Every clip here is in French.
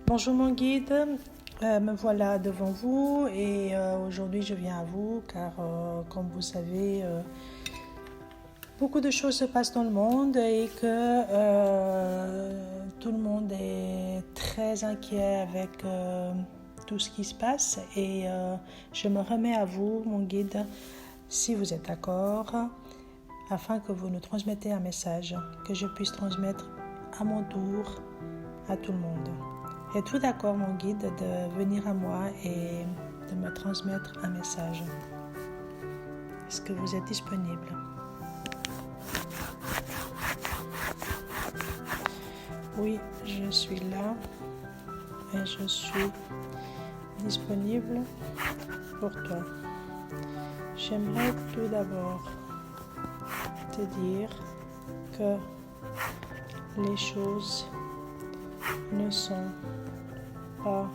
Bonjour mon guide, me voilà devant vous et aujourd'hui je viens à vous car comme vous savez beaucoup de choses se passent dans le monde et que tout le monde est très inquiet avec tout ce qui se passe et je me remets à vous mon guide si vous êtes d'accord afin que vous nous transmettez un message que je puisse transmettre à mon tour à tout le monde. Êtes-vous d'accord, mon guide, de venir à moi et de me transmettre un message? Est-ce que vous êtes disponible? Oui, je suis là et je suis disponible pour toi. J'aimerais tout d'abord te dire que les choses ne sont pas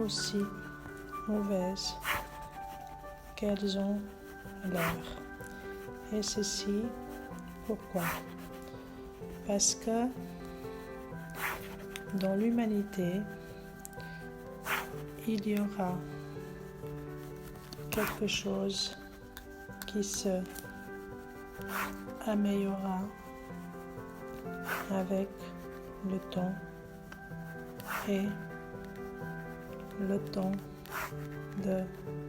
aussi mauvaises qu'elles ont l'air. Et ceci, pourquoi? Parce que dans l'humanité, il y aura quelque chose qui se améliorera avec le temps et le temps de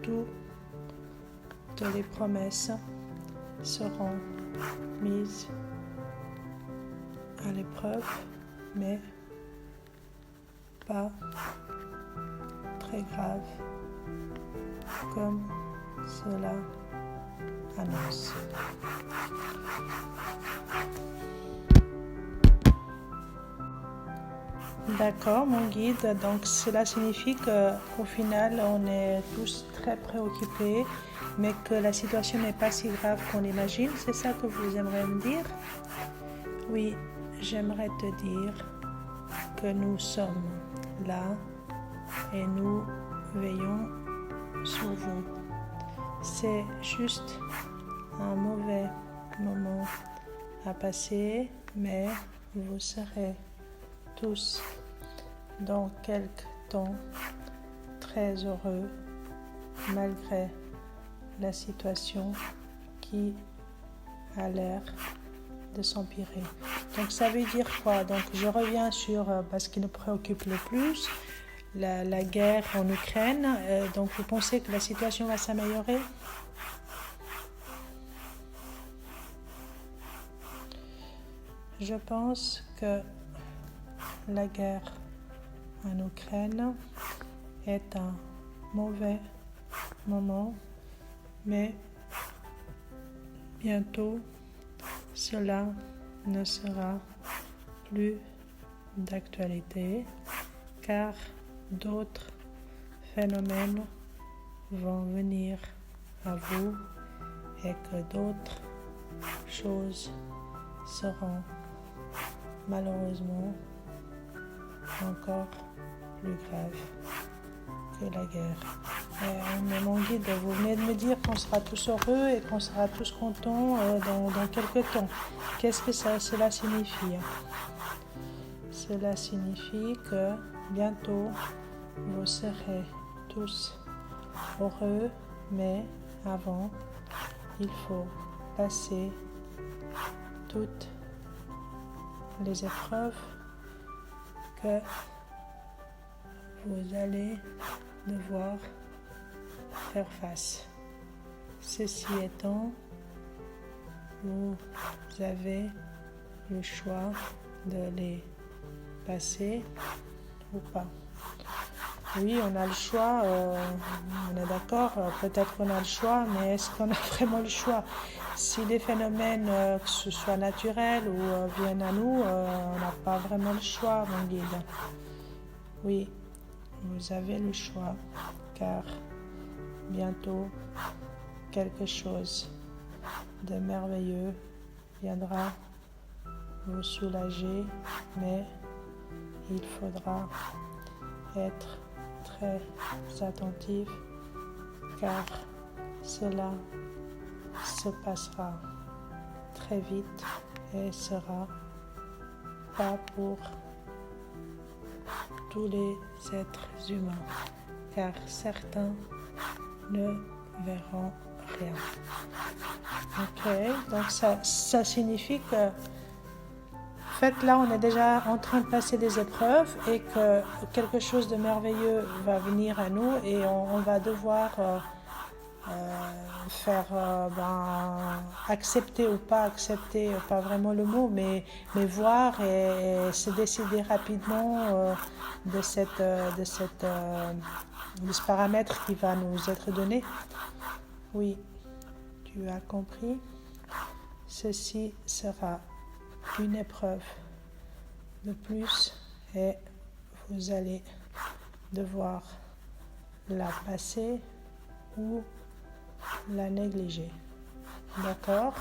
toutes les promesses seront mises à l'épreuve, mais pas très grave comme cela annonce. D'accord, mon guide. Donc, cela signifie qu'au final, on est tous très préoccupés, mais que la situation n'est pas si grave qu'on l'imagine. C'est ça que vous aimeriez me dire? Oui, j'aimerais te dire que nous sommes là et nous veillons sur vous. C'est juste un mauvais moment à passer, mais vous serez tous dans quelque temps très heureux malgré la situation qui a l'air de s'empirer. Donc ça veut dire quoi? Donc je reviens sur ce qui nous préoccupe le plus, la guerre en Ukraine. Donc vous pensez que la situation va s'améliorer? Je pense que la guerre en Ukraine est un mauvais moment, mais bientôt cela ne sera plus d'actualité car d'autres phénomènes vont venir à vous et que d'autres choses seront malheureusement encore plus grave que la guerre. Mais mon guide, vous venez de me dire qu'on sera tous heureux et qu'on sera tous contents dans quelques temps. Qu'est-ce que cela signifie? Cela signifie que bientôt vous serez tous heureux, mais avant, il faut passer toutes les épreuves que vous allez devoir faire face. Ceci étant, vous avez le choix de les passer ou pas. Oui, on a le choix, on est d'accord, peut-être qu'on a le choix, mais est-ce qu'on a vraiment le choix? Si les phénomènes, que ce soit naturels ou viennent à nous, on n'a pas vraiment le choix, mon guide. Oui, vous avez le choix, car bientôt, quelque chose de merveilleux viendra vous soulager, mais il faudra être très attentif car cela se passera très vite et sera pas pour tous les êtres humains, car certains ne verront rien. Ok, donc ça signifie que en fait là on est déjà en train de passer des épreuves et que quelque chose de merveilleux va venir à nous et on va devoir faire accepter ou pas accepter, pas vraiment le mot, mais voir et se décider rapidement de ce paramètre qui va nous être donné. Oui, tu as compris. Ceci sera une épreuve de plus et vous allez devoir la passer ou la négliger. D'accord?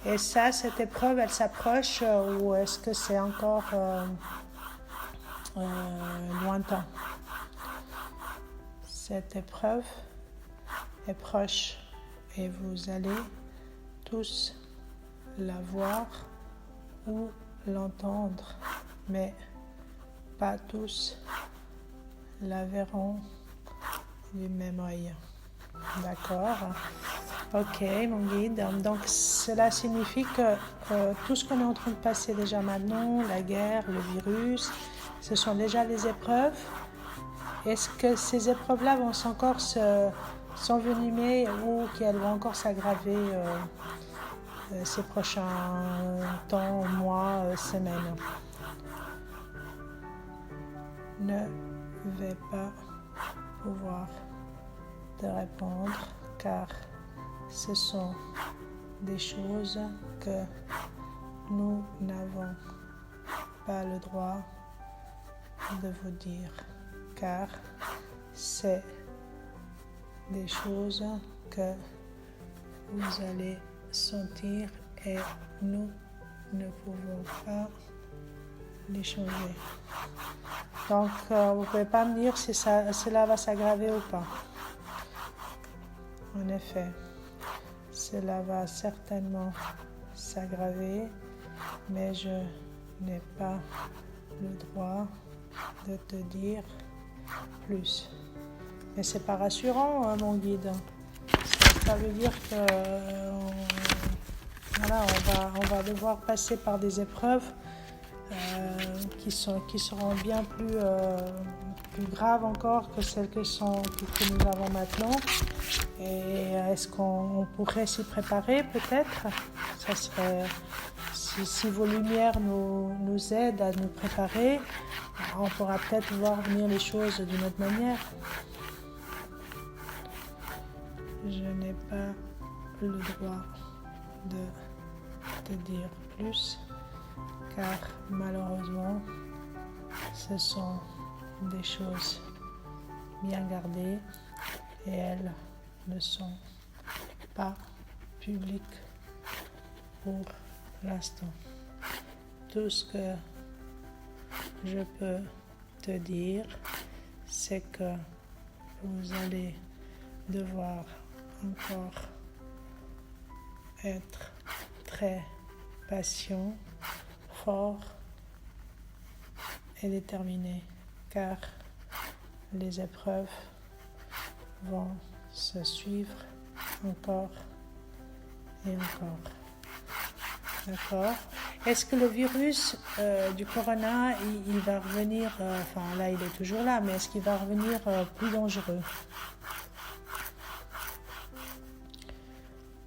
Et ça, cette épreuve, elle s'approche ou est-ce que c'est encore lointain? Cette épreuve est proche et vous allez tous la voir ou l'entendre, mais pas tous la verront du même œil. D'accord? Ok, mon guide. Donc, cela signifie que tout ce qu'on est en train de passer déjà maintenant, la guerre, le virus, ce sont déjà les épreuves. Est-ce que ces épreuves-là vont encore s'envenimer ou qu'elles vont encore s'aggraver ces prochains temps, mois, semaines? Ne vais pas pouvoir te répondre car ce sont des choses que nous n'avons pas le droit de vous dire car c'est des choses que vous allez sentir et nous ne pouvons pas les changer. Donc, vous ne pouvez pas me dire si cela va s'aggraver ou pas. En effet, cela va certainement s'aggraver, mais je n'ai pas le droit de te dire plus. Mais c'est pas rassurant, mon guide. Ça veut dire que on va devoir passer par des épreuves qui seront bien plus graves encore que celles que nous avons maintenant. Et est-ce qu'on pourrait s'y préparer peut-être? Ça serait, si vos lumières nous aident à nous préparer, on pourra peut-être voir venir les choses d'une autre manière. Je n'ai pas le droit de te dire plus, car malheureusement, ce sont des choses bien gardées et elles ne sont pas publiques pour l'instant. Tout ce que je peux te dire, c'est que vous allez devoir encore être très patient, fort et déterminé, car les épreuves vont se suivre encore et encore. D'accord? Est-ce que le virus du corona, il va revenir, là il est toujours là, mais est-ce qu'il va revenir plus dangereux?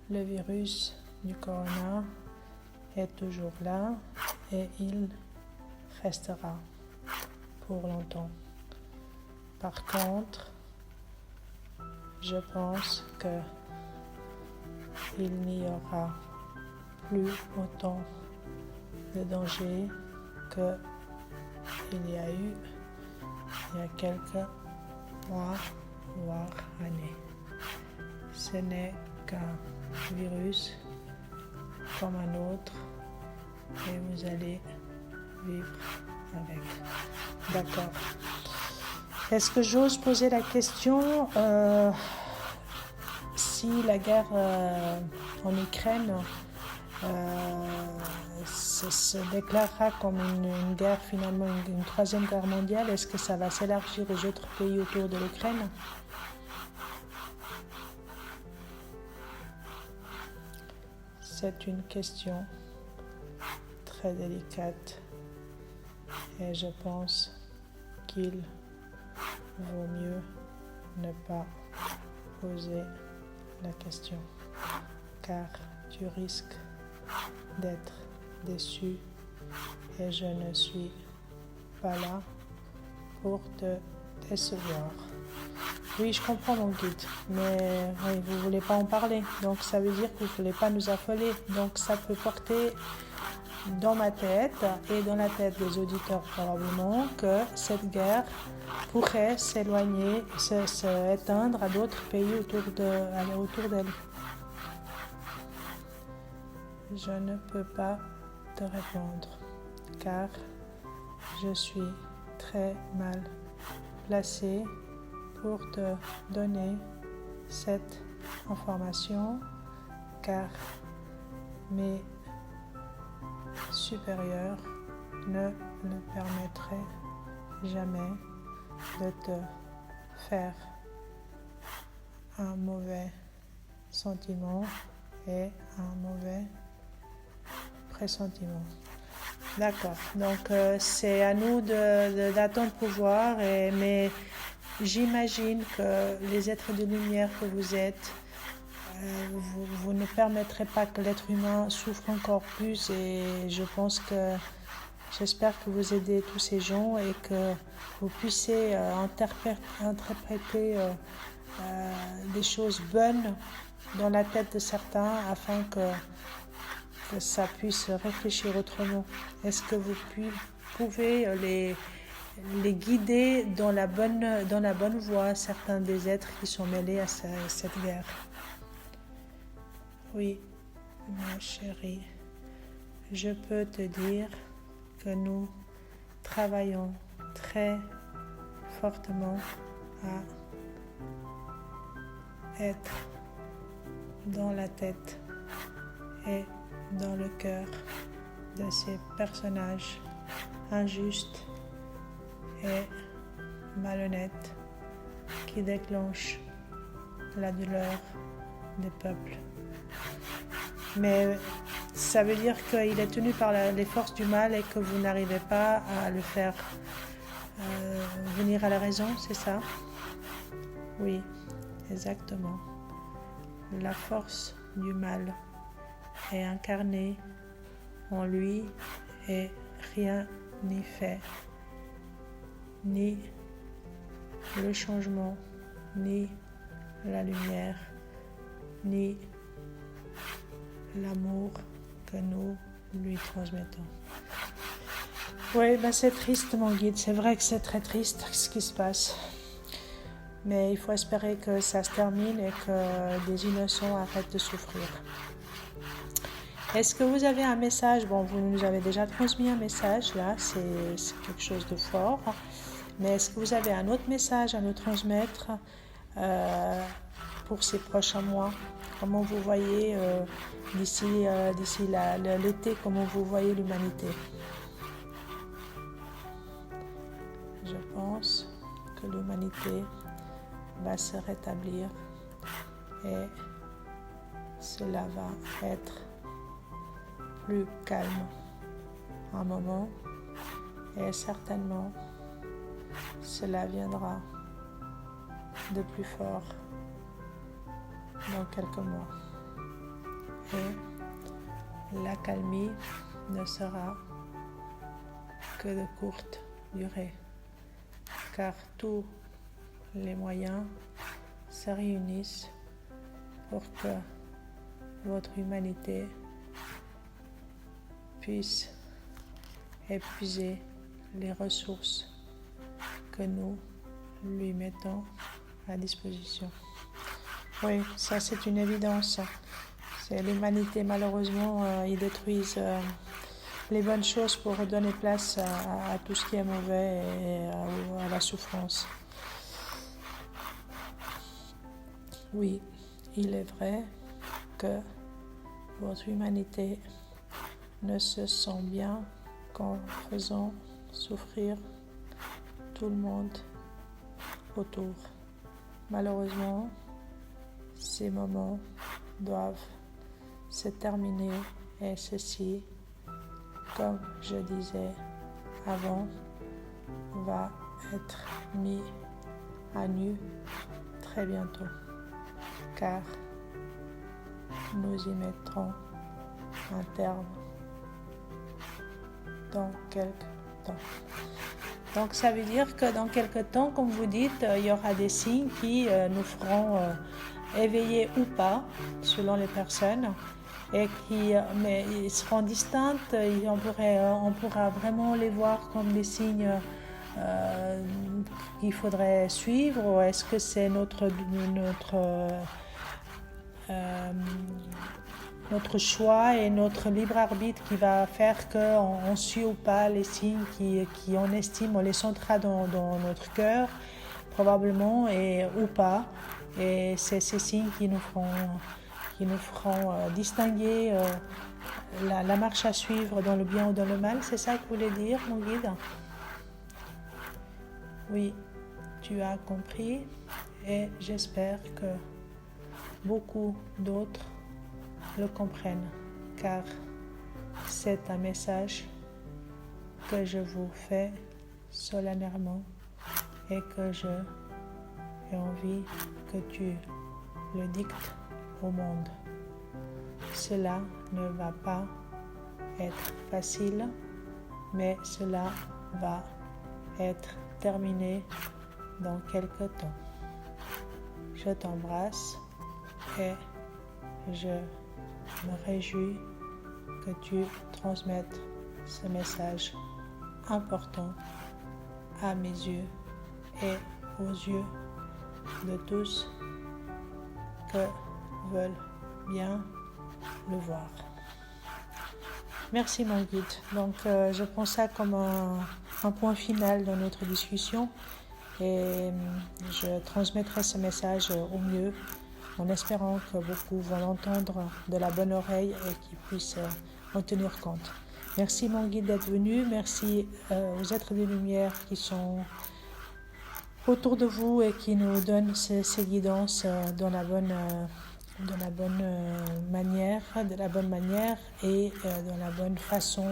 Le virus du corona est toujours là et il restera pour longtemps. Par contre, je pense que il n'y aura plus autant de danger que il y a eu il y a quelques mois, voire années. Ce n'est qu'un virus comme un autre et vous allez vivre avec. D'accord. Est-ce que j'ose poser la question si la guerre en Ukraine se déclarera comme une guerre, finalement une troisième guerre mondiale, est-ce que ça va s'élargir aux autres pays autour de l'Ukraine? C'est une question très délicate et je pense qu'il vaut mieux ne pas poser la question, car tu risques d'être déçu et je ne suis pas là pour te décevoir. Oui, je comprends mon guide, mais oui, vous ne voulez pas en parler, donc ça veut dire que vous ne voulez pas nous affoler, donc ça peut porter dans ma tête et dans la tête des auditeurs probablement que cette guerre pourrait s'éloigner, éteindre à d'autres pays autour d'elle. Je ne peux pas te répondre car je suis très mal placée pour te donner cette information car mes supérieurs ne me permettraient jamais de te faire un mauvais sentiment et un mauvais pressentiment. D'accord, donc c'est à nous d'attendre pour voir, mais j'imagine que les êtres de lumière que vous êtes, vous ne permettrez pas que l'être humain souffre encore plus et j'espère que vous aidez tous ces gens et que vous puissiez interpréter des choses bonnes dans la tête de certains afin que ça puisse réfléchir autrement. Est-ce que vous pouvez les guider dans la bonne voie, certains des êtres qui sont mêlés à cette guerre? Oui, ma chérie, je peux te dire que nous travaillons très fortement à être dans la tête et dans le cœur de ces personnages injustes et malhonnêtes qui déclenchent la douleur des peuples. Mais ça veut dire qu'il est tenu par les forces du mal et que vous n'arrivez pas à le faire venir à la raison, c'est ça? Oui, exactement. La force du mal est incarnée en lui et rien n'y fait, ni le changement, ni la lumière, ni l'amour que nous lui transmettons. Oui, c'est triste mon guide, c'est vrai que c'est très triste ce qui se passe. Mais il faut espérer que ça se termine et que des innocents arrêtent de souffrir. Est-ce que vous avez un message? Bon, vous nous avez déjà transmis un message, là, c'est quelque chose de fort. Mais est-ce que vous avez un autre message à nous transmettre pour ces prochains mois? Comment vous voyez d'ici l'été, comment vous voyez l'humanité? Je pense que l'humanité va se rétablir et cela va être plus calme un moment et certainement cela viendra de plus fort dans quelques mois et l'accalmie ne sera que de courte durée car tous les moyens se réunissent pour que votre humanité puisse épuiser les ressources que nous lui mettons à disposition. Oui, ça c'est une évidence. C'est l'humanité, malheureusement, ils détruisent les bonnes choses pour donner place à tout ce qui est mauvais et à la souffrance. Oui, il est vrai que votre humanité ne se sent bien qu'en faisant souffrir tout le monde autour. Malheureusement, ces moments doivent se terminer et ceci, comme je disais avant, va être mis à nu très bientôt, car nous y mettrons un terme dans quelques temps. Donc ça veut dire que dans quelques temps, comme vous dites, il y aura des signes qui nous feront éveiller ou pas, selon les personnes, et mais ils seront distincts, on pourra vraiment les voir comme des signes qu'il faudrait suivre, ou est-ce que c'est notre choix et notre libre arbitre qui va faire qu'on suit ou pas les signes qui on estime, on les sentira dans notre cœur, probablement, ou pas. Et c'est ces signes qui nous feront distinguer la marche à suivre dans le bien ou dans le mal. C'est ça que vous voulez dire, mon guide? Oui, tu as compris et j'espère que beaucoup d'autres le comprennent, car c'est un message que je vous fais solennellement et que je ai envie que tu le dictes au monde. Cela ne va pas être facile, mais cela va être terminé dans quelque temps. Je t'embrasse et je me réjouis que tu transmettes ce message important à mes yeux et aux yeux de tous que veulent bien le voir. Merci mon guide. Donc je prends ça comme un point final dans notre discussion et je transmettrai ce message au mieux en espérant que beaucoup vont l'entendre de la bonne oreille et qu'ils puissent en tenir compte. Merci mon guide d'être venu, merci aux êtres de lumière qui sont autour de vous et qui nous donnent ces guidances dans la bonne manière et dans la bonne façon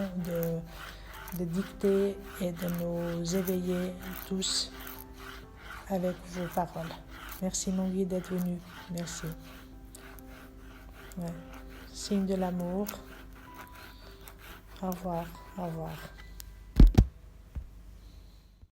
de dicter et de nous éveiller tous avec vos paroles. Merci mon guide d'être venu. Merci. Ouais. Signe de l'amour. Au revoir. Au revoir.